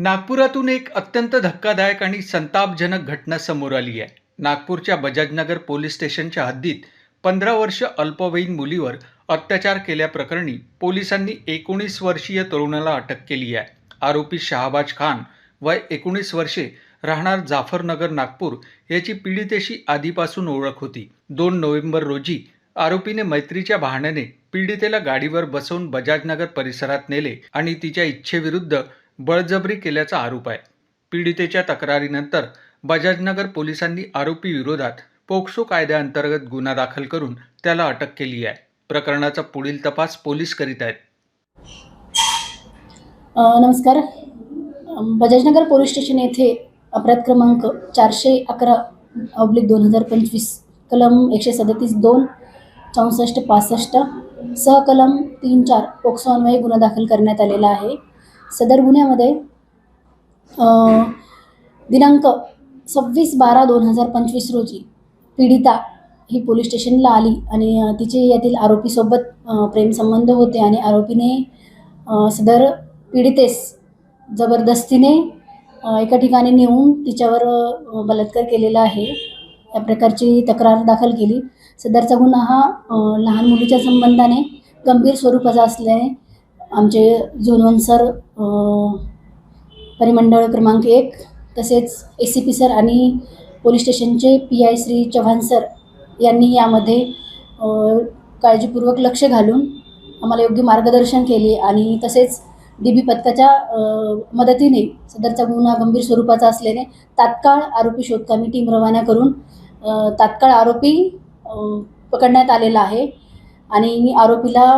नागपुरातून एक अत्यंत धक्कादायक आणि संतापजनक घटना समोर आली आहे. नागपूरच्या बजाजनगर पोलीस स्टेशनच्या हद्दीत 15 वर्ष अल्पवयीन मुलीवर अत्याचार केल्याप्रकरणी पोलिसांनी 19 वर्षीय तरुणाला अटक केली आहे. आरोपी शहाबाज खान, वय 19 वर्षे, राहणार जाफरनगर, नागपूर याची पीडितेशी आधीपासून ओळख होती. 2 नोव्हेंबर रोजी आरोपीने मैत्रीच्या बहाण्याने पीडितेला गाडीवर बसवून बजाजनगर परिसरात नेले आणि तिच्या इच्छेविरुद्ध बळजबरी केल्याचा आरोप आहे. पीडितेच्या तक्रारीनंतर बजाजनगर पोलिसांनी आरोपी विरोधात पोक्सो कायद्याअंतर्गत गुन्हा दाखल करून त्याला अटक केली आहे. प्रकरणाचा पुढील तपास पोलीस करीत आहेत. नमस्कार. बजाजनगर पोलीस स्टेशन येथे अपराध क्रमांक 411/2025 कलम 137(2), 6465 सह कलम 34 पोक्सो अन्वये गुन्हा दाखल करण्यात आलेला आहे. सदर गुन्ह्यामध्ये दिनांक 26/12/2025 रोजी पीडिता ही पोलीस स्टेशनला आली आणि तिचे यातील आरोपीसोबत प्रेमसंबंध होते आणि आरोपीने सदर पीडितेस जबरदस्तीने एका ठिकाणी नेऊन तिच्यावर बलात्कार केलेला आहे, या प्रकारची तक्रार दाखल केली. सदरचा गुन्हा हा लहान मुलीच्या संबंधाने गंभीर स्वरूपाचा असल्याने आमचे झोन 1 सर, परिमंडळ क्रमांक 1, तसेच ACP सर आणि पोलीस स्टेशनचे PI श्री चव्हाण सर यांनी यामध्ये काळजीपूर्वक लक्ष घालून आम्हाला योग्य मार्गदर्शन केले आणि तसेच DB पथकाच्या मदतीने सदरचा गुन्हा गंभीर स्वरूपाचा असल्याने तात्काळ आरोपी शोधकामी टीम रवाना करून तात्काळ आरोपी पकडण्यात आलेला आहे आणि आरोपीला